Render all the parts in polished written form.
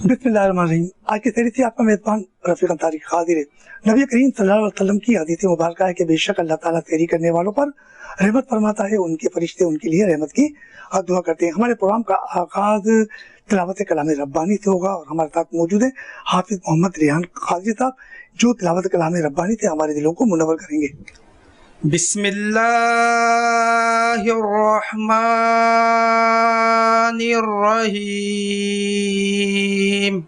बिस्मिल्लाहिर्रहमानिर्रहीम। आज की सीरीज से आपका मेज़बान रफ़ीक अंसारी हाज़िर है। नबी करीम सल्लल्लाहु अलैहि वसल्लम की हदीस मुबारक है कि बेशक अल्लाह ताला सेहरी करने वालों पर रहमत फरमाता है, उनके फरिश्ते उनके लिए रहमत की दुआ करते हैं। हमारे प्रोग्राम का आगाज़ तिलावत कलाम रब्बानी से होगा और हमारे साथ मौजूद है हाफिज़ मोहम्मद रेहान काजी साहब, जो तिलावत कलाम रब्बानी से हमारे दिलों को मुनव्वर करेंगे। बिस्मिल्लाहिर्रहमानिर्रहीम।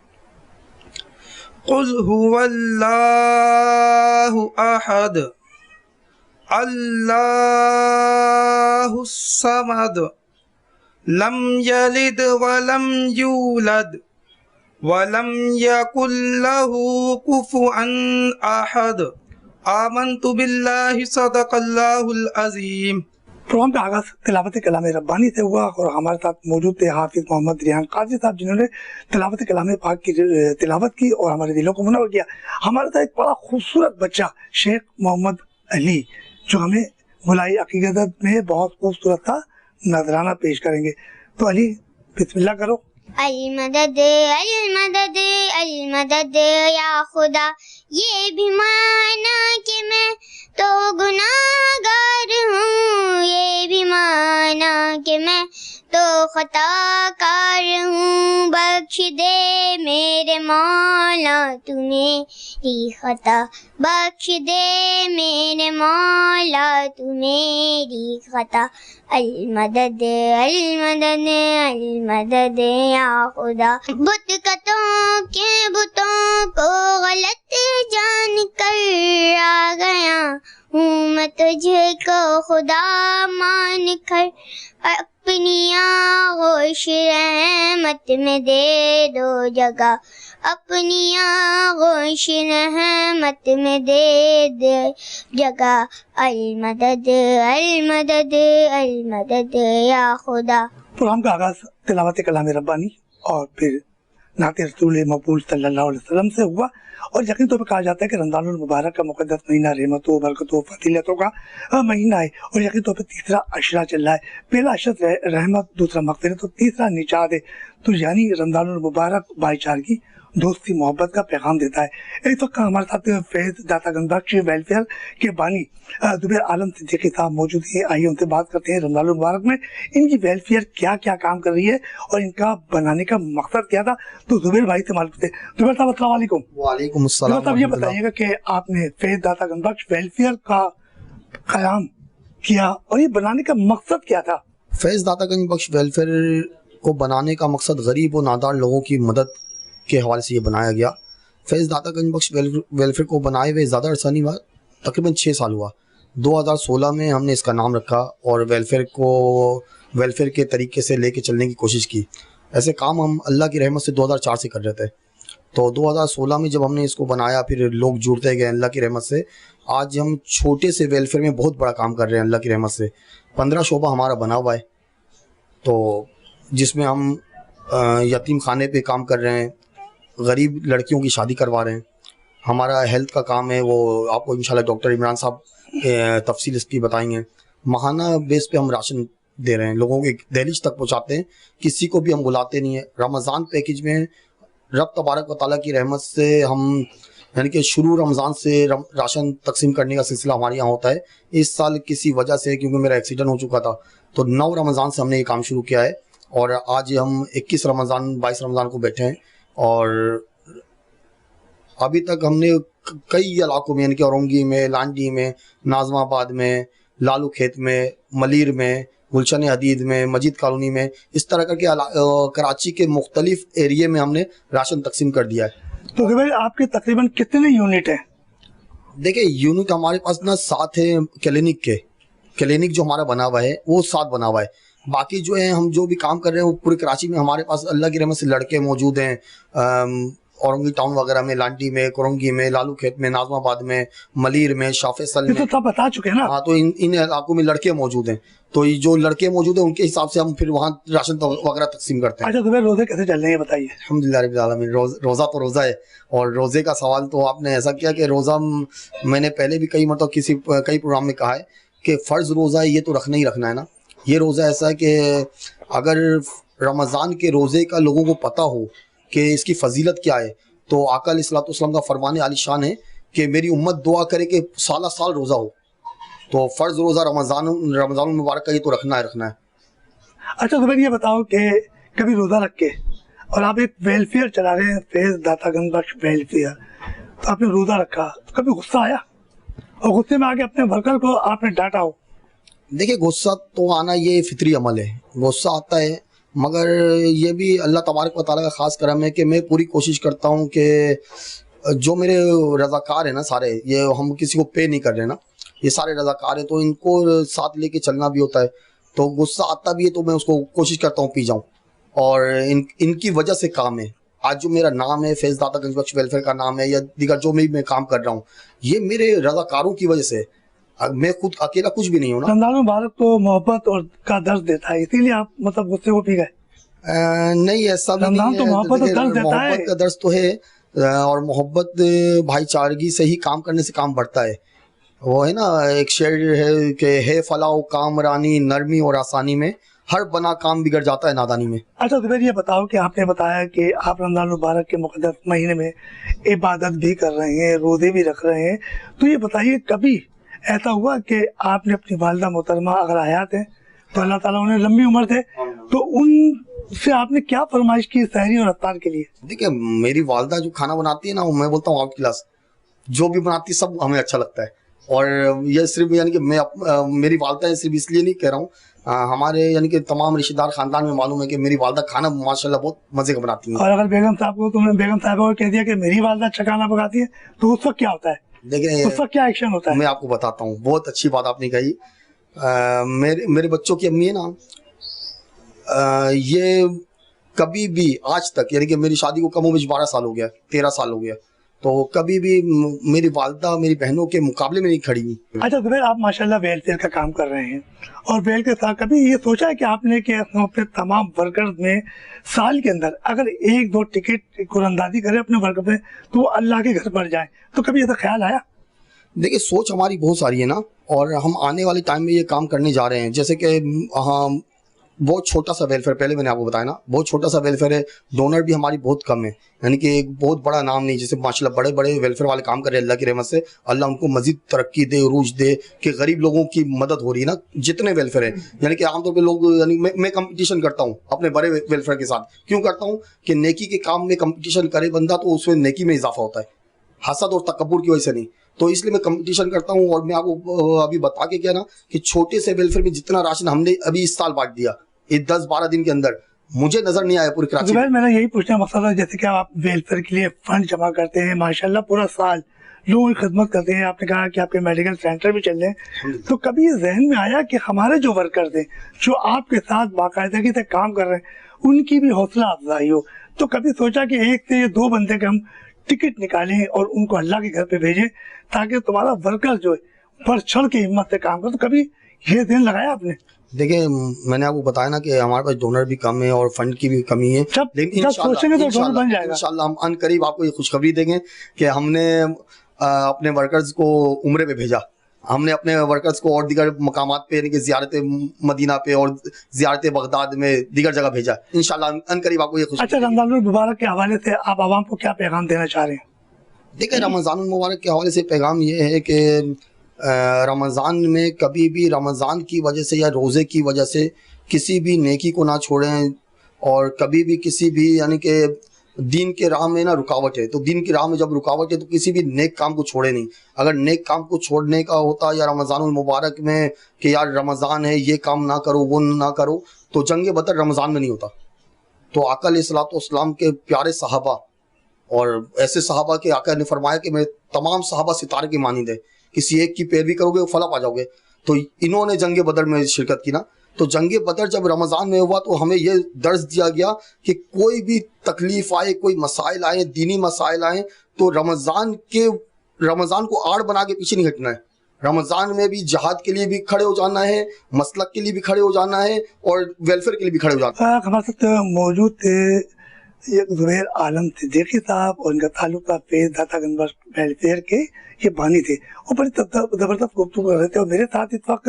क़ुल हुवल्लाहु अहद अल्लाहुस्समद लम यलिद वलम यूलद वलम यकुल्लहु कुफुअन अहद। आमन्तु बिल्लाहि सदक़ल्लाहुल अज़ीम। प्रोग्राम का आगाज़ तिलावत कलाम रब्बानी से हुआ और हमारे साथ मौजूद थे हाफिज़ मोहम्मद रेहान काजी साहब, जिन्होंने तिलावत कलाम पाक की तिलावत की और हमारे दिलों को मुनव्वर किया। हमारे साथ एक बड़ा खूबसूरत बच्चा शेख मोहम्मद अली, जो हमें बुलाई अकीदत में बहुत खूबसूरत सा नजराना पेश करेंगे। तो अली, बिस्मिल्लाह करो। अल-मदद अल-मदद अल-मदद या खुदा, ये भी माना कि मैं तो गुनाहगार हूँ, ये भी माना कि मैं तो खताकार हूँ। बख्श दे मेरे मौला तू मेरी खता, बख्श दे मेरे मौला तू मेरी खता। अल-मदद अल-मदद अल-मदद या खुदा। बुतों के बुतों को गलत जान कर आ गया हूँ मैं, तुझको खुदा मान कर। अपनी आगोश रहमत में दे दो जगह, अपनी आगोश रहमत में दे दे जगह। अल-मदद अल-मदद अल-मदद या खुदा। प्रोग्राम का आगाज़ तिलावत कलाम रब्बानी और फिर नाते रसूल मकबूल सल्लल्लाहु अलैहि वसल्लम से हुआ। और यकीन तौर पर कहा जाता है कि रमज़ानुल मुबारक का मुक़द्दस महीना रहमतों, बरकतों, फजीलतों का महीना है और यकीन तौर पर तीसरा अशरा चल रहा है। पहला अशरा रहमत, दूसरा मग़फ़िरत और तीसरा निजात है। तो यानी रमज़ानुल मुबारक भाईचारगी, दोस्ती, मोहब्बत का पैगाम देता है। इस वक्त हमारे साथ फैज़ दातागंज बख्श वेलफेयर के बानी ज़ुबैर आलम सिद्दीकी साहब मौजूद हैं। आइए उनसे बात करते हैं रमज़ानुल मुबारक में इनकी वेलफेयर क्या क्या काम कर रही है और इनका बनाने का मकसद क्या था। तो ज़ुबैर भाई से मालूम थे। ज़ुबैर साहब अस्सलाम वालेकुम। वालेकुम अस्सलाम। साहब ये बताइएगा कि आपने फैज़ दातागंज बख्श वेलफेयर का क़याम किया और ये बनाने का मकसद क्या था? फैज़ दातागंज बख्श वेलफेयर को बनाने का मकसद गरीब और नादार लोगों की मदद के हवाले से ये बनाया गया। फैज़ दातागंज बख्श वेलफेयर को बनाए हुए ज़्यादा अरसा नहीं हुआ, तकरीबन 6 साल हुआ। 2016 में हमने इसका नाम रखा और वेलफेयर के तरीके से लेके चलने की कोशिश की। ऐसे काम हम अल्लाह की रहमत से 2004 से कर रहे थे। तो 2016 में जब हमने इसको बनाया, फिर लोग जुड़ते गए अल्लाह की रहमत से। आज हम छोटे से वेलफेयर में बहुत बड़ा काम कर रहे हैं अल्लाह की रहमत से। 15 शोबा हमारा बना हुआ है, तो जिसमें हम यतीम खाने पे काम कर रहे हैं, गरीब लड़कियों की शादी करवा रहे हैं। हमारा हेल्थ का काम है, वो आपको इंशाल्लाह डॉक्टर इमरान साहब तफसील इसकी बताएंगे। माहाना बेस पे हम राशन दे रहे हैं, लोगों के दहलीज तक पहुंचाते हैं, किसी को भी हम बुलाते नहीं है। रमज़ान पैकेज में रब तबारक व तआला की रहमत से हम यानी कि शुरू रमज़ान से राशन तकसीम करने का सिलसिला हमारे यहाँ होता है। इस साल किसी वजह से, क्योंकि मेरा एक्सीडेंट हो चुका था, तो 9 रमज़ान से हमने ये काम शुरू किया है और आज हम 21 रमज़ान 22 रमज़ान को बैठे हैं। और अभी तक हमने कई इलाकों में यानी कि औरंगी में, लांडी में, नाज़माबाद में, लालू खेत में, मलीर में, गुलशन हदीद में, मजीद कॉलोनी में, इस तरह करके कराची के मुख्तलिफ एरिए में हमने राशन तकसीम कर दिया है। तो भाई आपके तकरीबन कितने यूनिट हैं? देखिए, यूनिट हमारे पास ना 7 है। क्लिनिक जो हमारा बना हुआ है वो 7 बना हुआ है। बाकी जो है हम जो भी काम कर रहे हैं वो पूरे कराची में हमारे पास अल्लाह की रहमत से लड़के मौजूद हैं। औरंगी टाउन वगैरह में, लांडी में, कोरंगी में, लालू खेत में, नाज़माबाद में, मलीर में, शाफेसल में, तो सब बता चुके हैं ना। हाँ, तो इन इलाकों में लड़के मौजूद हैं। तो ये जो लड़के मौजूद हैं उनके हिसाब से हम फिर वहाँ राशन वगैरह तकसीम करते हैं। अच्छा, तो रोजे कैसे चल रहे हैं बताइए? अल्हम्दुलिल्लाह रब्बिल आलमीन। रोज़ा तो रोज़ा है। और रोज़े का सवाल तो आपने ऐसा किया कि रोज़ा मैंने पहले भी कई प्रोग्राम में कहा है कि फ़र्ज़ रोज़ा है, ये तो रखना ही रखना है ना। ये रोज़ा ऐसा है कि अगर रमज़ान के रोज़े का लोगों को पता हो कि इसकी फजीलत क्या है, तो आका अलैहिस्सलातु वस्सलाम का फरमान आलिशान है कि मेरी उम्मत दुआ करे कि साला साल रोज़ा हो। तो फ़र्ज़ रोज़ा रमज़ान मुबारक का ये तो रखना है। अच्छा तो फिर ये बताओ कि कभी रोज़ा रख के और आप एक वेलफेयर चला रहे हैं, फैज़ दातागंज बख्श वेलफेयर, तो आपने रोज़ा रखा तो कभी गुस्सा आया और गुस्से में आके अपने वर्कर को आपने डांटा हो? देखिए, गुस्सा तो आना ये फितरी अमल है, गुस्सा आता है, मगर ये भी अल्लाह तबारक व तआला का ख़ास करम है कि मैं पूरी कोशिश करता हूँ कि जो मेरे रज़ाकार हैं ना सारे, ये हम किसी को पे नहीं कर रहे ना, ये सारे रज़ाकार हैं, तो इनको साथ लेके चलना भी होता है। तो गुस्सा आता भी है तो मैं उसको कोशिश करता हूँ पी जाऊँ, और इनकी वजह से काम है। आज जो मेरा नाम है फैज़ दातागंज बख्श वेलफेयर का नाम है, या दीगर जो मैं काम कर रहा हूँ, ये मेरे रज़ाकारों की वजह से। मैं खुद अकेला कुछ भी नहीं हूँ ना। रमज़ान मुबारक तो मोहब्बत और का दर्द देता है, इसीलिए आप मतलब गुस्से को पी गए? नहीं, ऐसा भी रमज़ान नहीं तो है। मोहब्बत और दर्द देता है। मोहब्बत का दर्द तो है, और मोहब्बत भाईचारगी से ही काम करने से काम बढ़ता है। वो है ना एक शेर है कि है फलाओ कामरानी नरमी और आसानी में, हर बना काम बिगड़ जाता है नादानी में। अच्छा तो फिर ये बताओ कि आपने बताया कि आप रमज़ान मुबारक के मुक़द्दस महीने में इबादत भी कर रहे हैं, रोज़े भी रख रहे हैं, तो ये बताइए कभी ऐसा हुआ कि आपने अपनी वालिदा मोहतरमा अगर हयात हैं तो अल्लाह ताला उन्हें लंबी उम्र दे, तो उनसे आपने क्या फरमाइश की सहरी और अफ्तार के लिए? देखिए, मेरी वालिदा जो खाना बनाती है ना, मैं बोलता हूँ आउट क्लास, जो भी बनाती है सब हमें अच्छा लगता है। और ये सिर्फ यानी कि मेरी वालिदा सिर्फ इसलिए नहीं कह रहा हूँ, हमारे यानी कि तमाम रिश्तेदार खानदान में मालूम है कि मेरी वालिदा खाना माशाल्लाह बहुत मजे का बनाती है। और अगर बेगम साहब को तुमने बेगम साहब को कह दिया कि मेरी वालिदा अच्छा खाना पकाती है, तो उस वक्त क्या होता है? देखिए, उस वक्त क्या एक्शन होता है? मैं आपको बताता हूँ, बहुत अच्छी बात आपने कही। मेरे बच्चों की अम्मी है ना, ये कभी भी आज तक, यानी कि मेरी शादी को कम उम्र 12 साल हो गया, 13 साल हो गया, तो कभी भी मेरी वालिदा मेरी बहनों के मुकाबले में नहीं खड़ी हुई। अच्छा तो फिर आप माशाल्लाह वेलफेयर का काम कर रहे हैं, और वेल के साथ कभी ये सोचा है कि आपने कि अपने तमाम वर्कर्स में साल के अंदर अगर 1-2 टिकट कुरंदाजी करें अपने वर्कर में, तो वो अल्लाह के घर पर जाए, तो कभी ऐसा ख्याल आया? देखिए, सोच हमारी बहुत सारी है ना, और हम आने वाले टाइम में ये काम करने जा रहे हैं। जैसे कि हम बहुत छोटा सा वेलफेयर, पहले मैंने आपको बताया ना, बहुत छोटा सा वेलफेयर है, डोनर भी हमारी बहुत कम है, यानी कि एक बहुत बड़ा नाम नहीं। जैसे माशाल्लाह बड़े बड़े वेलफेयर वाले काम कर रहे हैं, अल्लाह की रहमत से, अल्लाह उनको मजीद तरक्की दे, उरूज दे, कि गरीब लोगों की मदद हो रही है ना, जितने वेलफेयर है। यानी कि आमतौर पर लोग, यानी मैं कंपटीशन करता हूँ अपने बड़े वेलफेयर के साथ। क्यों करता हूँ कि नेकी के काम में कंपटीशन करे बंदा तो उसमें नेकी में इजाफा होता है, हसद और तकब्बुर की वजह से नहीं। तो इसलिए मैं कंपटीशन करता हूँ। और मैं आपको अभी बता के क्या ना, कि छोटे से वेलफेयर में जितना राशन हमने अभी इस साल बांट दिया, ये 10-12 दिन के अंदर, मुझे नजर नहीं आया पूरी कराची में। मेरा यही पूछने का मकसद है, जैसे कि आप वेलफेयर के लिए फंड जमा करते हैं, माशाल्लाह पूरा साल लोगों की खिदमत करते हैं, आपने कहा कि आपके मेडिकल सेंटर भी चल रहे हैं, तो कभी जहन में आया कि हमारे जो वर्कर्स हैं जो आपके साथ बाकायदगी से काम कर रहे हैं, उनकी भी हौसला अफजाई हो? तो कभी सोचा कि 1 से 2 बंदे के हम टिकट निकालें और उनको अल्लाह के घर पे भेजें, ताकि तुम्हारा वर्कर जो है बढ़ चढ़ के हिम्मत से काम करे? तो कभी ये दिन लगाया आपने? देखिए, मैंने आपको बताया ना कि हमारे पास डोनर भी कम है और फंड की भी कमी है, लेकिन इंशाल्लाह हम अनकरीब आपको ये खुशखबरी देंगे कि हमने अपने वर्कर्स को उम्रे पे भेजा। हमने अपने वर्कर्स को और दीगर मकामात पे, यानी कि ज़ियारत मदीना पे और ज़ियारत बगदाद में दीगर जगह भेजा। इंशाल्लाह अनकरीब आपको ये खुश। अच्छा, रमज़ान मुबारक के हवाले से आप आवाम को क्या पैगाम देना चाह रहे हैं? देखिए, रमज़ान मुबारक के हवाले से पैगाम ये है कि रमज़ान में कभी भी रमज़ान की वजह से या रोज़े की वजह से किसी भी नेकी को ना छोड़ें, और कभी भी किसी भी, यानी कि दीन के राह में ना रुकावट है, तो दीन की राह में जब रुकावट है तो किसी भी नेक काम को छोड़े नहीं। अगर नेक काम को छोड़ने का होता या रमज़ानुल मुबारक में कि यार रमज़ान है ये काम ना करो वो ना करो, तो जंग बदर रमज़ान में नहीं होता। तो आका अलैहिस्सलातु वस्सलाम के प्यारे सहाबा, और ऐसे सहाबा के आका ने फरमाया कि मैं तमाम सहाबा सितारे की मानिंद है, किसी एक की पैरवी करोगे वो फला पा जाओगे। तो इन्होंने जंग बदर में शिरकत की ना, तो जंग बदर जब रमज़ान में हुआ तो हमें ये दर्ज दिया गया कि कोई भी तकलीफ आए, कोई मसाइल आए, दीनी मसाइल आए, तो रमज़ान को आड़ बना के पीछे नहीं हटना है। रमज़ान में भी जहाद के लिए भी खड़े हो जाना है, मसलक के लिए भी खड़े हो जाना है, और वेलफेयर के लिए भी खड़े हो जाना है। हमारे साथ मौजूद थे ये जुबैर आलम सिद्दीकी साहब और इनका ताल्लुक था फैज़ दाता गंज वेलफेयर के, ये बानी थे और बड़ी ज़बरदस्त गुफ्तगू कर रहे थे। और मेरे साथ इस वक्त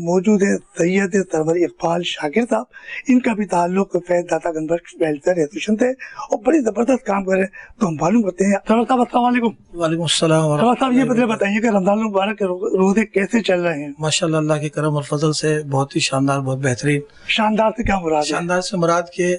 मौजूद है सैयद सरवर इकबाल शाकिर साहब, इनका भी ताल्लुक फैज़ दाता गंज वेलफेयर एसोसिएशन से और बड़ी ज़बरदस्त काम कर रहे हैं। तो हम मालूम करते हैं। सरवर साहब अस्सलाम वालेकुम। वालेकुम अस्सलाम। सरवर साहब ये बताइए कि रमज़ान मुबारक के रोज़े कैसे चल रहे हैं? माशाल्लाह अल्लाह के करम और फजल से बहुत ही शानदार, बहुत बेहतरीन। शानदार से क्या मुराद है? शानदार से मुराद के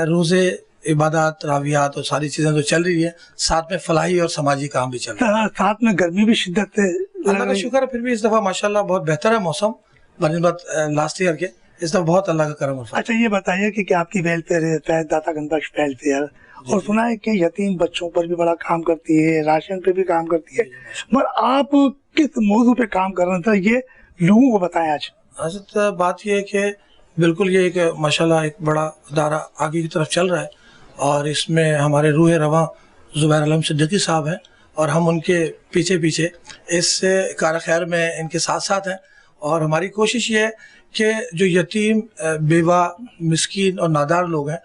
रोज़े, इबादत, रावियात और सारी चीज़ें तो चल रही है, साथ में फलाही और समाजी काम भी चल रहा है। साथ में गर्मी भी शिद्दत से अल्लाह का शुक्र है, फिर भी इस दफ़ा माशाल्लाह बहुत बेहतर है मौसम बनिस्बत लास्ट ईयर के। इस दफ़ा बहुत अल्लाह का करम और फजल। अच्छा ये बताइए कि आपकी वेलफेयर है फैज़ दाता गंज वेलफेयर, और सुना है कि यतीम बच्चों पर भी बड़ा काम करती है, राशन पे भी काम करती है, मगर आप किस मौजू पे काम कर रहे थे ये लोगों को बताएं आज। अच्छा, बात यह है कि बिल्कुल ये एक माशाल्लाह एक बड़ा अदारा आगे की तरफ चल रहा है और इसमें हमारे रूह रवां जुबैर आलम सिद्दीकी साहब हैं और हम उनके पीछे पीछे इस कार खैर में इनके साथ साथ हैं। और हमारी कोशिश ये है कि जो यतीम, बेवा, मिस्कीन और नादार लोग हैं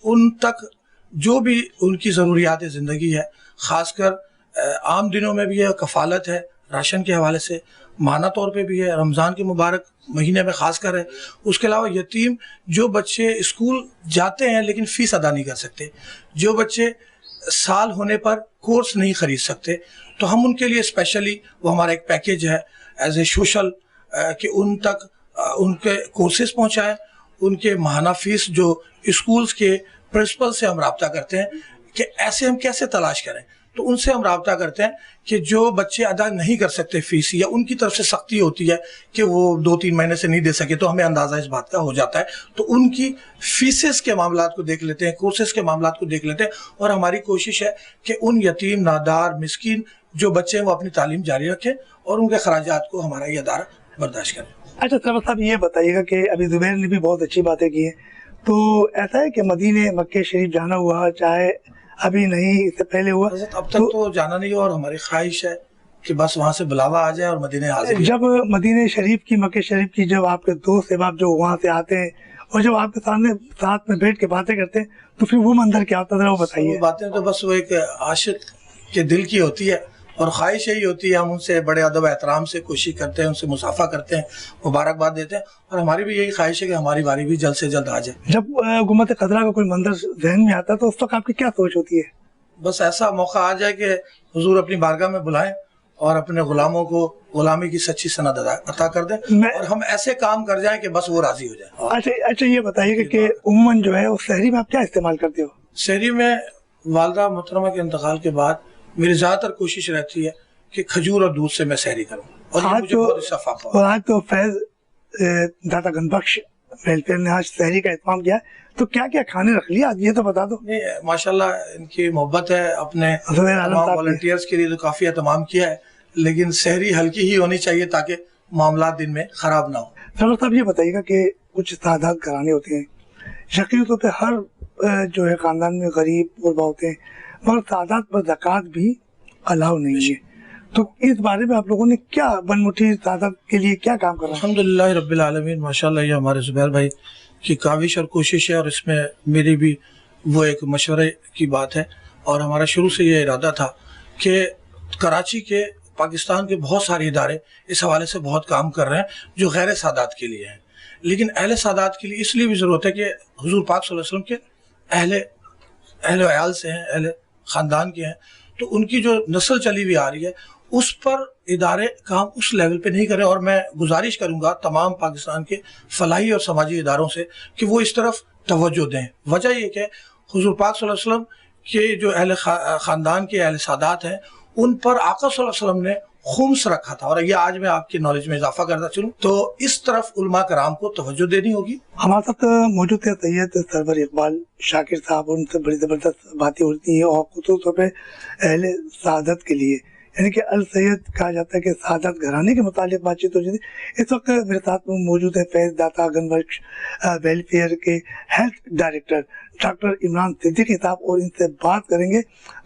उन तक जो भी उनकी ज़रूरियात ज़िंदगी है, ख़ासकर आम दिनों में भी है, कफ़ालत है, राशन के हवाले से माना तौर पे भी है, रमज़ान के मुबारक महीने में ख़ास कर है। उसके अलावा यतीम जो बच्चे स्कूल जाते हैं लेकिन फ़ीस अदा नहीं कर सकते, जो बच्चे साल होने पर कोर्स नहीं ख़रीद सकते, तो हम उनके लिए स्पेशली वो हमारा एक पैकेज है एज ए सोशल कि उन तक उनके कोर्सेज पहुँचाएँ। उनके माहाना फ़ीस जो स्कूल्स के प्रिंसिपल से हम रब्ता करते हैं कि ऐसे हम कैसे तलाश करें, तो उनसे हम रब्ता करते हैं कि जो बच्चे अदा नहीं कर सकते फ़ीस या उनकी तरफ से सख्ती होती है कि वो 2-3 महीने से नहीं दे सके, तो हमें अंदाज़ा इस बात का हो जाता है, तो उनकी फ़ीसेस के मामलात को देख लेते हैं, कोर्सेज के मामलात को देख लेते हैं। और हमारी कोशिश है कि उन यतीम, नादार, मिस्कीन जो बच्चे हैं वो अपनी तालीम जारी रखें और उनके खराजात को हमारा ये अदारा बर्दाश्त करें। अच्छा सरवर साहब ये बताइएगा कि अभी जुबैर ने भी बहुत अच्छी बातें की हैं, तो ऐसा है कि मदीने मक्के शरीफ जाना हुआ, चाहे अभी नहीं इससे पहले हुआ? अब तक तो जाना नहीं हुआ और हमारी ख्वाहिश है कि बस वहाँ से बुलावा आ जाए और मदीने हाजिर। जब मदीने शरीफ की, मक्के शरीफ की, जब आपके दोस्त अहबाब जो वहाँ से आते हैं और जब आपके सामने साथ में बैठ के बातें करते हैं, तो फिर वो मंजर क्या होता है वो बताइए। बातें तो बस वो एक आशिक के दिल की होती है और ख्वाहिश यही होती है, हम उनसे बड़े अदब एहतराम से कोशिश करते हैं, उनसे मुसाफा करते हैं, मुबारकबाद देते हैं और हमारी भी यही ख्वाहिश है कि हमारी बारी भी जल्द से जल्द आ जाए। जब गुम्मत खदरा का कोई मंजर जहन में आता है तो उस वक्त आपकी क्या सोच होती है? बस ऐसा मौका आ जाए कि हुजूर अपनी बारगाह में बुलाएं और अपने गुलामों को गुलामी की सच्ची सनद अता कर दें और हम ऐसे काम कर जाएं कि बस वो राजी हो जाए। अच्छा ये बताइए कि उम्मन जो है उस शहरी में आप क्या इस्तेमाल करते हो? शहरी में वालदा मोहतरमा के इंतकाल के बाद मेरी ज़्यादातर कोशिश रहती है कि खजूर और दूध से मैं सहरी करूँ और ये मुझे बहुत इत्तेफाक हुआ। आज तो फैज़ दाता गंज वेलफेयर ने आज सहरी का इत्माम किया, तो क्या क्या खाने रख लिया आज ये तो बता दो। नहीं, माशाल्लाह इनकी मोहब्बत है, अपने वॉलंटियर्स के लिए तो काफ़ी एहतमाम किया है, लेकिन सहरी हल्की ही होनी चाहिए ताकि मामला दिन में ख़राब ना हो। सरवर साहब ये बताइएगा कि कुछ तादाद कराने होते हैं, यकीनी तौर पर हर जो है ख़ानदान में गरीब गुरबा होते हैं, मगर तादाद पर ज़कात भी अलाउ नहीं है, तो इस बारे में आप लोगों ने क्या बनमुठी तादाद के लिए क्या काम कर रहे हैं? अल्हम्दुलिल्लाह रब्बिल आलमीन, माशाल्लाह ये हमारे जुबैर भाई की काविश और कोशिश है और इसमें मेरी भी वो एक मशवरे की बात है और हमारा शुरू से ये इरादा था कि कराची के, पाकिस्तान के बहुत सारे इदारे इस हवाले से बहुत काम कर रहे हैं जो गैर सादात के लिए हैं, लेकिन अहले सादात के लिए इसलिए भी ज़रूरत है कि हुजूर पाक सल्लल्लाहु अलैहि वसल्लम के अहले अयाल से हैं, अहले ख़ानदान के हैं, तो उनकी जो नस्ल चली हुई आ रही है उस पर इदारे काम उस लेवल पे नहीं करें। और मैं गुजारिश करूँगा तमाम पाकिस्तान के फलाही और समाजी इदारों से कि वो इस तरफ तवज्जो दें। वजह ये कि हुजूर पाक सल्लल्लाहु अलैहि वसल्लम के जो अहले ख़ानदान के अहले सादात हैं उन पर आका सल्लल्लाहु अलैहि वसल्लम ने खुम्स रखा था, और ये आज मैं आपकी नॉलेज में इजाफा करता चलूँ तो इस तरफ उलमा कराम को तवज्जो देनी होगी। हमारे साथ मौजूद है सैयद सरवर इकबाल शाकिर साहब, उनसे बड़ी ज़बरदस्त बातें होती हैं और ख़ुसूस तौर पर अहले सादत के लिए, यानी कि अल सैयद कहा जाता है कि सादत घराने के मुतालिक बातचीत हो जाती है। इस वक्त मेरे साथ में मौजूद है फैज़ दाता गंज वेलफेयर के health director doctor Imran Siddiqui साहब, और इनसे बात करेंगे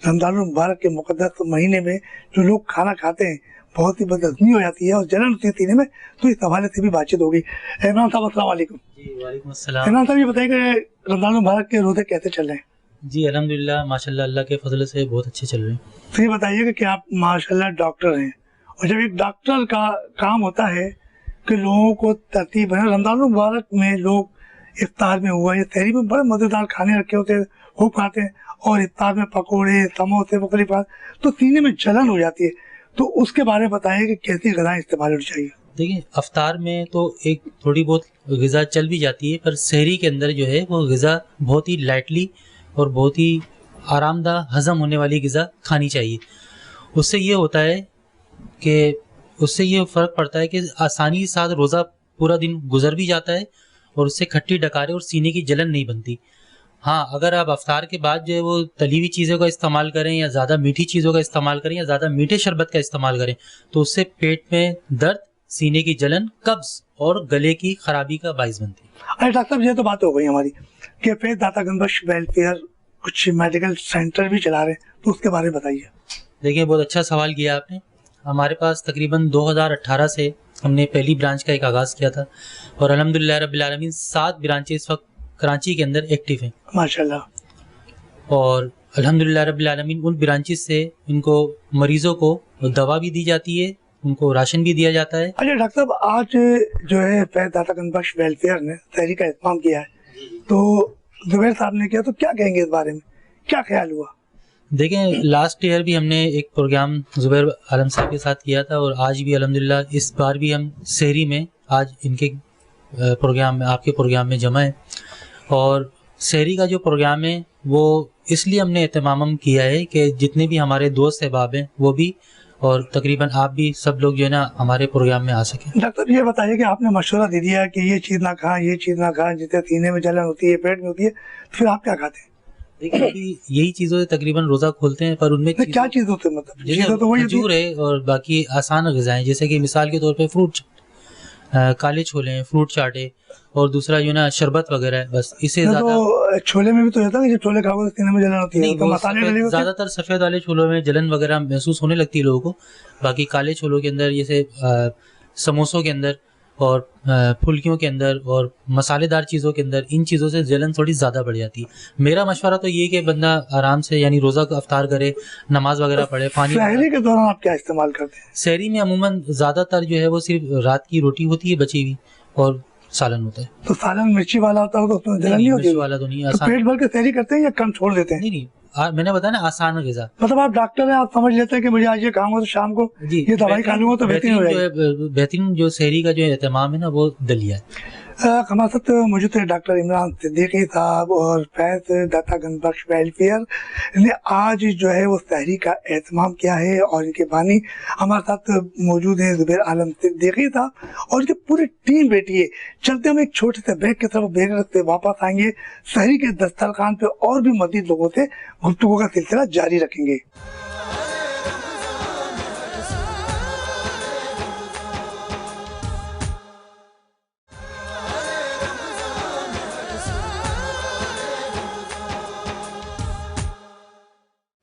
रमज़ान मुबारक के मुक़द्दस महीने में जो लोग खाना खाते हैं बहुत ही बदहज़मी हो जाती है और जलन होती है सीने में, तो इस हवाले से भी बातचीत होगी। इमरान साहब अस्सलाम वालेकुम। वालेकुम अस्सलाम। इमरान साहब ये बताइए कि रमज़ान मुबारक के रोज़े कैसे चल रहे हैं? जी अल्हम्दुलिल्लाह माशाल्लाह अल्लाह के फजल से बहुत अच्छे चल रहे हैं। तो ये बताइए कि आप माशाल्लाह डॉक्टर हैं, और जब एक डॉक्टर का काम होता है कि लोगों को तरतीब है, रमज़ान मुबारक में लोग इफ्तार में हुआ या तहरी में बड़े मज़ेदार खाने रखे होते हैं, खूब खाते हैं, और इफ्तार में पकोड़े समोसे मुख्तलिफ बात, तो सीने में जलन हो जाती है, तो उसके बारे में बताइए कि कैसी ग़िज़ाएँ इस्तेमाल होनी चाहिए। देखिए अफ्तार में तो एक थोड़ी बहुत ग़िज़ा चल भी जाती है, पर सहरी के अंदर जो है वो ग़िज़ा बहुत ही लाइटली और बहुत ही आरामदा हज़म होने वाली ग़िज़ा खानी चाहिए। उससे ये होता है कि उससे ये फ़र्क पड़ता है कि आसानी के साथ रोज़ा पूरा दिन गुजर भी जाता है और उससे खट्टी डकारे और सीने की जलन नहीं बनती। हाँ, अगर आप अफ्तार के बाद जो है वो तली हुई चीज़ों का इस्तेमाल करें या ज़्यादा मीठी चीज़ों का इस्तेमाल करें या ज़्यादा मीठे शरबत का इस्तेमाल करें तो उससे पेट में दर्द, सीने की जलन, कब्ज़ और गले की ख़राबी का बाइस बनती है। अरे डॉक्टर साहब, ये तो बात हो गई हमारी कि फैज़ दाता गंज वेलफेयर कुछ मेडिकल सेंटर भी चला रहे हैं, तो उसके बारे में बताइए। देखिए बहुत अच्छा सवाल किया आपने। हमारे पास तकरीबन 2018 से हमने पहली ब्रांच का एक आगाज़ किया था और अल्हम्दुलिल्लाह रब्बिल आलमीन 7 ब्रांचें इस वक्त कराची के अंदर एक्टिव हैं माशाल्लाह। और अल्हम्दुलिल्लाह रब्बिल आलमीन उन ब्रांचेस से इनको मरीज़ों को दवा भी दी जाती है, उनको राशन भी दिया जाता है। अच्छा डॉक्टर साहब, आज जो है फैज़ दाता गंज वेलफेयर ने तहरी का इत्माम किया है, तो जुबैर साहब ने किया, तो क्या कहेंगे इस बारे में, क्या ख्याल हुआ? देखें लास्ट ईयर भी हमने एक प्रोग्राम ज़ुबैर आलम साहब के साथ किया था और आज भी अल्हम्दुलिल्लाह इस बार भी हम सहरी में आज इनके प्रोग्राम में, आपके प्रोग्राम में जमा है। और सहरी का जो प्रोग्राम है वो इसलिए हमने एहतमाम किया है कि जितने भी हमारे दोस्त अहबाब हैं वो भी और तकरीबन आप भी सब लोग जो है ना हमारे प्रोग्राम में आ सकें। डॉक्टर ये बताइए कि आपने मशवरा दे दिया कि ये चीज़ ना खाएं, ये चीज़ ना खाएं, जिससे सीने में जलन होती है, पेट में होती है, तो फिर आप क्या खाते हैं? देखिए अभी यही चीज़ों से तकरीबन रोज़ा खोलते हैं, पर उनमें क्या चीज़ होती है, मतलब चीज़ें तो वही होती खजूर है और बाकी आसान ग़िज़ाएँ, जैसे कि मिसाल के तौर पे फ्रूट, काले छोले हैं, फ्रूट चाट है और दूसरा जो ना शरबत वगैरह है, बस इससे है। ज़्यादा तो छोले में भी तो होता है कि जब छोले खाओगे तो सीने में जलन होती है, नहीं, तो वो मसाले डले होते हैं। ज़्यादातर सफ़ेद वाले छोलों में जलन वगैरह महसूस होने लगती है लोगों को। बाकी काले छोलों के अंदर जैसे समोसों के अंदर और फुल्कियों के अंदर और मसालेदार चीज़ों के अंदर इन चीज़ों से जलन थोड़ी ज़्यादा बढ़ जाती है। मेरा मशवरा तो ये कि बंदा आराम से यानी रोज़ा का अफ्तार करे, नमाज वगैरह पढ़े, पानी। सहरी के दौरान आप क्या इस्तेमाल करते हैं? सहरी में अमूमन ज़्यादातर जो है वो सिर्फ रात की रोटी होती है बची हुई और सालन होता है। तो सालन मिर्ची वाला होता है तो उसमें जलन नहीं होती? मिर्च वाला तो नहीं, तो आसान। पेट भर के सहरी करते हैं या कम छोड़ देते हैं? नहीं, मैंने बताया ना आसान ग़िज़ा। मतलब आप डॉक्टर हैं, आप समझ लेते हैं कि मुझे आज ये खाऊंगा तो शाम को जी ये दवाई खा लूंगा तो बेहतरीन हो जाएगी। बेहतरीन जो सहरी का जो एहतमाम है ना वो दलिया है। हमारे साथ मौजूद है डॉक्टर इमरान सिद्दीकी साहब और फैज़ दाता गंज वेलफेयर ने आज जो है वो सहरी का एहतमाम किया है, और इनके बानी हमारे साथ मौजूद हैं ज़ुबैर आलम सिद्दीकी साहब और इनकी पूरी टीम बैठी है। चलते हम एक छोटे से ब्रेक की तरफ, ब्रेक रखते वापस आएंगे, सहरी के दस्तरखान पे और भी मज़ीद लोगों से गुफ्तगू का सिलसिला जारी रखेंगे।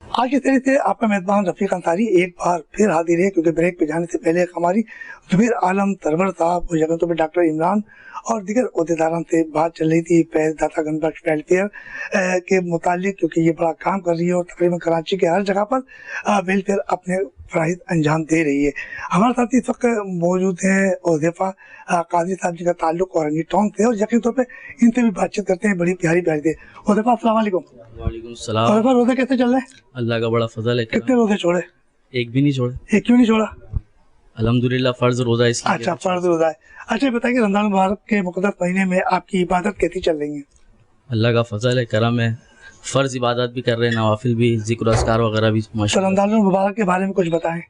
आज की तरह से आपका मेजबान रफीक अंसारी एक बार फिर हाजिर है, क्योंकि ब्रेक पे जाने से पहले हमारी ज़ुबैर आलम सरवर साहब और जगह तो डॉक्टर इमरान और दीगर अहदेदारान से बात चल रही थी फैज़ दाता गंज वेलफेयर के मुतालिक, क्योंकि ये बड़ा काम कर रही है और तकरीबन कराची के हर जगह पर वेलफेयर अपने फ़राइज़ अंजाम दे रही है। हमारे साथ इस वक्त मौजूद हैं उज़ैफ़ा काजी साहब जिनका ताल्लुक औरंगी टाउन से, और यकीन तौर पर इनसे भी बातचीत करते हैं, बड़ी प्यारी प्यारी से। उज़ैफ़ा अस्सलाम वालेकुम। वालेकुम सलाम। उज़ैफ़ा, रोज़े कैसे चल रहे हैं? अल्लाह का बड़ा फजल है। कितने रोज़े छोड़े? एक भी नहीं छोड़े। एक क्यों नहीं छोड़ा? अल्हम्दुलिल्लाह फ़र्ज रोज़ा इसलिए। अच्छा, फर्ज रोज़ा है। अच्छा बताइए, रमज़ान मुबारक के मुक़द्दस महीने में आपकी इबादत कैसी चल रही है? अल्लाह का फजल है, करम है। फ़र्ज इबादत भी कर रहे हैं, नवाफिल भी, ज़िक्र अस्कार वगैरह भी तो माशाअल्लाह। रमज़ान मुबारक के बारे में कुछ बताएं।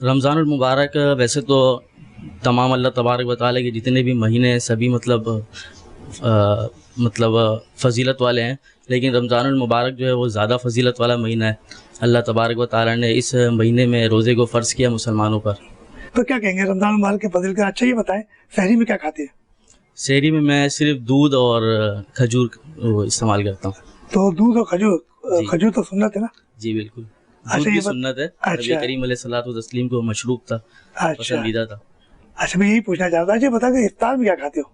रमज़ानुल मुबारक वैसे तो तमाम अल्लाह तबारक व तआला के जितने भी महीने हैं सभी मतलब फ़जीलत वाले हैं, लेकिन रमज़ानुल मुबारक जो है वो ज़्यादा फ़जीलत वाला महीना है। अल्लाह तबारक व तआला ने इस महीने में रोज़े को फ़र्ज़ किया मुसलमानों पर। तो क्या कहेंगे रमज़ान मुबारक के फजील का? अच्छा ये बताएं, सहरी में क्या खाते हैं? सहरी में मैं सिर्फ दूध और खजूर इस्तेमाल करता हूँ। तो दूध और खजूर, जी। खजूर तो सुन्नत है ना? जी बिल्कुल, अच्छा, दूध ये भी बात- सुन्नत है। अच्छा। नबी करीम अलैहिस्सलातु तस्लीम को मशरूब था, अच्छा पसंदीदा था। अच्छा, मैं यही पूछना चाहता था, अच्छा बता कि इफ्तार में क्या खाते हो?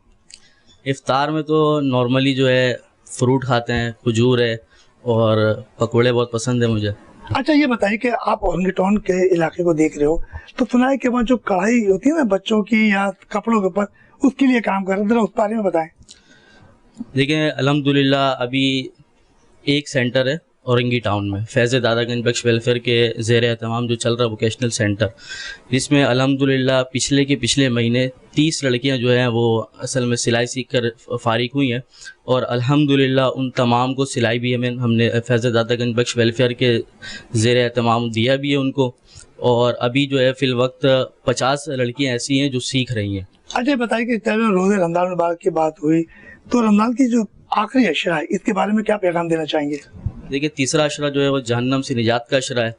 इफ्तार में तो नॉर्मली जो है फ्रूट खाते हैं, खजूर है और पकोड़े बहुत पसंद है मुझे। अच्छा ये बताइए कि आप औरंगेटॉन के इलाके को देख रहे हो, तो सुना है कि वहाँ जो कढ़ाई होती है ना बच्चों की या कपड़ों के ऊपर, उसके लिए काम कर रहे हैं, जरा उस बारे में बताएं। देखिए अल्हम्दुलिल्लाह अभी एक सेंटर है औरंगी टाउन में, फैज़ दादागंज बख्श वेलफेयर के ज़ेर एहतमाम जो चल रहा है वोकेशनल सेंटर, जिसमें अल्हम्दुलिल्लाह पिछले महीने 30 लड़कियां जो हैं वो असल में सिलाई सीख कर फ़ारिग हुई हैं और अल्हम्दुलिल्लाह उन तमाम को सिलाई भी हमने फैज़ दादागंज बख्श वेलफेयर के ज़ेर एहतमाम दिया भी है उनको। और अभी जो है फ़िल वक्त 50 लड़कियाँ ऐसी हैं जो सीख रही हैं। अच्छा ये बताइए कि चलो रोज़े रमज़ान मुबारक की बात हुई, तो रमज़ान की जो आखिरी अशरा है इसके बारे में क्या पैगाम देना चाहेंगे? देखिए तीसरा अशरा जो है वो जहन्नम से निजात का अशरा है।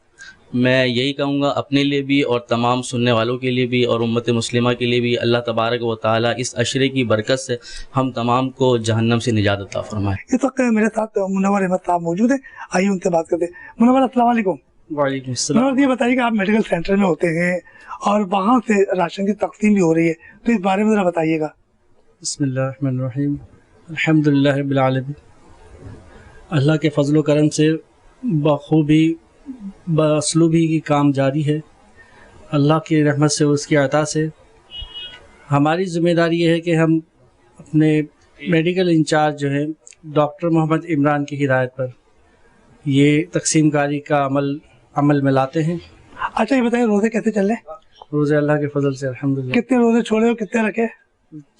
मैं यही कहूँगा अपने लिए भी और तमाम सुनने वालों के लिए भी और उम्मत मुस्लिमा के लिए भी, अल्लाह तबारक व तआला इस अशरे की बरकत से हम तमाम को जहन्नम से निजात अता फरमाए। इस वक्त मेरे साथ मुनव्वर अहमद साहब मौजूद है, आइए उनसे बात करते हैं। मुनव्वर अस्सलाम वालेकुम। वालेकुम अस्सलाम। मुनव्वर ये बताइए कि आप मेडिकल सेंटर में होते हैं और वहाँ से राशन की तकसीम भी हो रही है, तो इस बारे में ज़रा बताइएगा। बिस्मिल्लाहिर्रहमानिर्रहीम, अल्हम्दुलिल्लाह रब्बिल आलमीन। अल्लाह के फजल करम से बखूबी बसलूबी की काम जारी है। अल्लाह की रहमत से, उसकी अता से हमारी ज़िम्मेदारी ये है कि हम अपने मेडिकल इंचार्ज जो है डॉक्टर मोहम्मद इमरान की हिदायत पर ये तकसीम कारी का अमल में लाते हैं। अच्छा ये बताइए रोज़े कैसे चल रहे हैं? रोज़े अल्लाह के फजल से अल्हम्दुलिल्लाह। कितने रोज़े छोड़े और कितने रखे?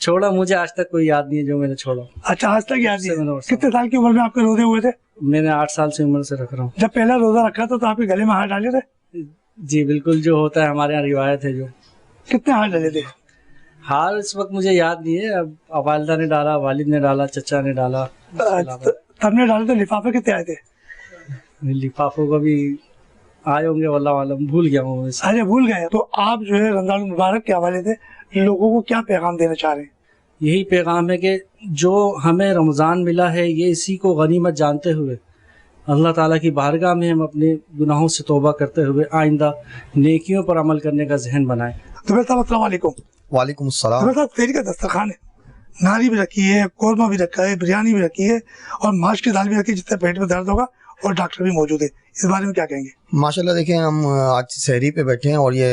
छोड़ा मुझे आज तक कोई याद नहीं है जो मैंने छोड़ा। अच्छा आज तक याद से मैंने नहीं। और कितने साल की उम्र में आपके रोज़े हुए थे? मैंने 8 साल से उम्र से रख रहा हूँ। जब पहला रोज़ा रखा था तो आपके गले में हाथ डाले थे? जी बिल्कुल, जो होता है हमारे यहाँ रिवायत है। जो कितने हाथ डाले थे? हाल इस वक्त मुझे याद नहीं है। अब वालिदा ने डाला, वालिद ने डाला, चचा ने डाला। सबने डाले तो लिफाफे कितने आए थे? लिफाफों का भी आए होंगे, वल्लाह आलम, भूल गया हूँ। अच्छा भूल गए। तो आप जो है रमजान मुबारक के हवाले से लोगों को क्या पैगाम देना चाह रहे हैं? यही पैगाम है कि जो हमें रमज़ान मिला है ये इसी को गनीमत जानते हुए अल्लाह ताला की बारगाह में हम अपने गुनाहों से तौबा करते हुए आइंदा नेकियों पर अमल करने का जहन बनाएं। जुबैर साहब अस्सलाम वालेकुम। वालेकुम अस्सलाम। जुबैर साहब सेहरी का दस्तरखान है, नारी भी रखी है, कौरमा भी रखा है, बिरयानी भी रखी है और माश की दाल भी रखी है जिससे पेट में दर्द होगा, और डॉक्टर भी मौजूद है। इस बारे में क्या कहेंगे? माशाल्लाह देखें, हम आज सहरी पे बैठे हैं और ये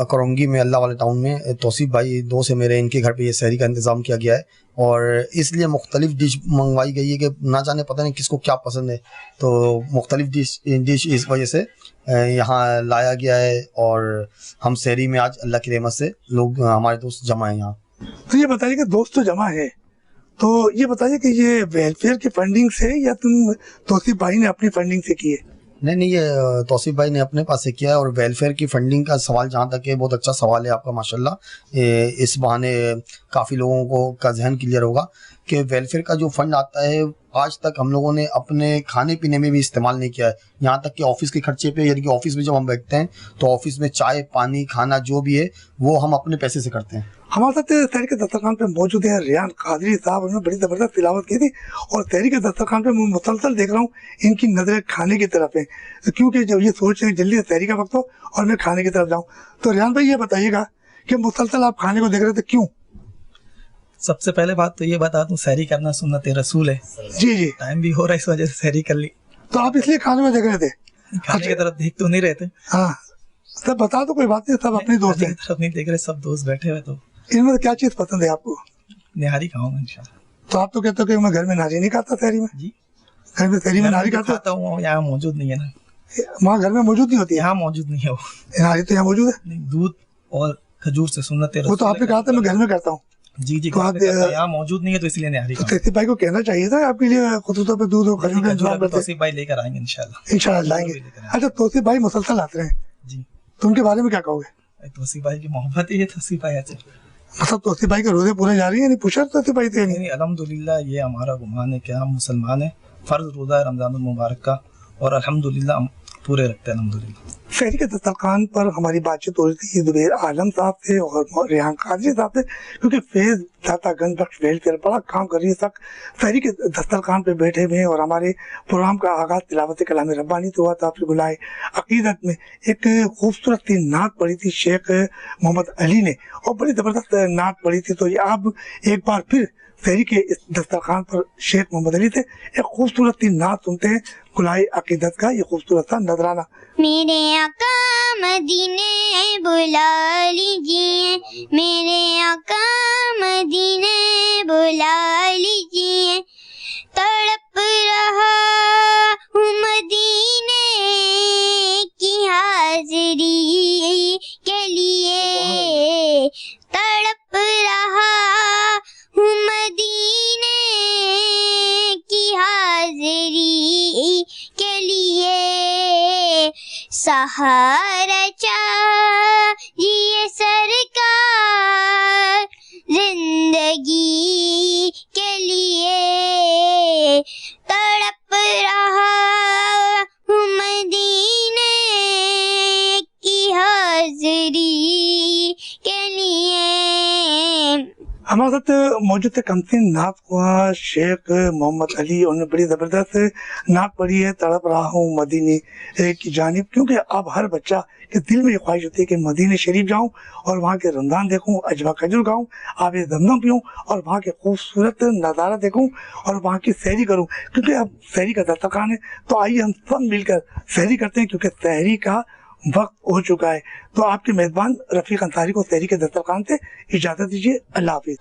करौंगी में अल्लाह वाले टाउन में तौसीफ भाई दो से मेरे इनके घर पे ये सहरी का इंतज़ाम किया गया है और इसलिए मुख्तलिफ डिश मंगवाई गई है कि ना जाने पता नहीं किसको क्या पसंद है, तो मुख्तलिफ डिश इस वजह से यहाँ लाया गया है और हम सहरी में आज अल्लाह की रहमत से लोग हमारे दोस्त जमा हैं यहाँ। तो ये बताइए कि दोस्त तो जमा है, तो ये बताइए कि ये वेलफेयर की फंडिंग से या तुम तौसीफ भाई ने अपनी फंडिंग से की है? नहीं, ये तौसीफ भाई ने अपने पास से किया है और वेलफेयर की फंडिंग का सवाल जहाँ तक है बहुत अच्छा सवाल है आपका माशाल्लाह। इस बहाने काफ़ी लोगों को का जहन क्लियर होगा कि वेलफेयर का जो फंड आता है आज तक हम लोगों ने अपने खाने पीने में भी इस्तेमाल नहीं किया है। यहाँ तक कि ऑफिस के खर्चे पे, यानी कि ऑफिस में जब हम बैठते हैं तो ऑफिस में चाय पानी खाना जो भी है वो हम अपने पैसे से करते हैं। हमारे साथ सहरी के दस्तरखान पे मौजूद है रियान कादरी साहब, उन्होंने बड़ी ज़बरदस्त तिलावत की थी और सहरी के दस्तरखान पे मैं मुसलसल देख रहा हूँ इनकी नज़रें खाने की तरफ है, क्योंकि जब ये सोच रहे हैं जल्दी से सहरी का वक्त हो और मैं खाने की तरफ जाऊँ। तो रियान भाई ये बताइएगा कि मुसलसल आप खाने को देख रहे थे, क्यों? सबसे पहले बात तो ये बता दूं, सहरी करना सुन्नत रसूल है। जी जी। टाइम भी हो रहा है, इस वजह से सहरी कर ली। तो आप इसलिए खाने को देख रहे थे? खाने की तरफ देख तो नहीं रहे थे। हाँ सब बता दो, कोई बात नहीं, सब अपने दोस्त खाने हैं। की तरफ नहीं देख रहे, सब दोस्त बैठे हुए। तो इनमें से क्या चीज़ पसंद है आपको? निहारी खाऊंगा इंशाल्लाह। तो आप तो कहते हो कि मैं घर में नारी नहीं खाता, सहरी में? जी घर में सहरी में नारी मैं खाता खाता हूँ, यहाँ मौजूद नहीं है ना। वहाँ घर में मौजूद नहीं होती है? यहाँ मौजूद नहीं है वो। नारी तो यहाँ मौजूद है। नहीं, दूध और खजूर से सुन्नत वो तो आपने कहा था मैं घर में करता हूँ। जी जी। तो आप यहाँ मौजूद नहीं है तो इसलिए निहारी तो तौसीफ भाई को कहना चाहिए था आपके लिए खुतूतों पे दूध और खजूर का इंतजाम करते। तौसीफ भाई लेकर आएंगे इंशाल्लाह। इंशाल्लाह लाएंगे। अच्छा तौसीफ भाई मुसलसल आते हैं जी, तो उनके बारे में क्या कहोगे? तौसीफ भाई की मोहब्बत ही है। तौसीफ भाई ऐसे मतलब तौसीफ भाई के रोजे पूरे जा रही है? नहीं पूछा तौसीफ भाई थे? नहीं नहीं, अल्हम्दुलिल्लाह ये हमारा गुमान है कि हम मुसलमान हैं। फ़र्ज रोज़ा है रमज़ानुल मुबारक का और अल्हम्दुलिल्लाह हम पूरे रखते हैं अल्हम्दुलिल्लाह। सहरी के दस्तरखान पर हमारी बातचीत हो रही थी जुबैर आलम साहब से और रेहान कादरी साहब से, क्योंकि फैज़ दातागंज बख्श वेलफेयर बड़ा काम कर रही है। सब सहरी के दस्तरखान पे बैठे हुए हैं और हमारे प्रोग्राम का आगाज़ तिलावत कलाम रब्बानी तो हुआ था। आपसे बुलाए अकीदत में एक खूबसूरत सी नात पढ़ी थी शेख मोहम्मद अली ने और बड़ी ज़बरदस्त नात पढ़ी थी। तो ये आप एक बार फिर सहरी के इस दस्तरखान पर शेख मोहम्मद अली थे। एक खूबसूरत सी नात सुनते हैं कुलाए अकीदत का ये खूबसूरत सा नजराना। मेरे आका मदीने बुला लीजिए, मेरे आका मदीने बुला लीजिए, तड़प रहा हूँ मदीने की हाजिरी के लिए, तड़प रहा हूँ मदीने की हाजिरी के लिए। सहारा चाहिए सरकार जिंदगी के लिए, तड़प रहा हूँ मदीने की हाजिरी के लिए। हमारे साथ मौजूद थे कमसिन नात हुआ शेख मोहम्मद अली। उन्होंने बड़ी ज़बरदस्त नात पढ़ी है तड़प रहा हूँ मदीने की जानिब, क्योंकि अब हर बच्चा के दिल में ये ख्वाहिश होती है कि मदीने शरीफ जाऊँ और वहाँ के रमज़ान देखूँ, अजवा खजूर खाऊँ, आब ज़मज़म पीऊँ और वहाँ के खूबसूरत नज़ारा देखूँ और वहाँ की सैरी करूँ, क्योंकि अब सैरी का दस्तरखान है। तो आइए हम सब मिलकर सैरी करते हैं, क्योंकि सैरी का वक्त हो चुका है। तो आपके मेज़बान रफ़ीक अंसारी को सैरी के दस्तरखान से इजाज़त दीजिए। अल्लाह हाफिज़।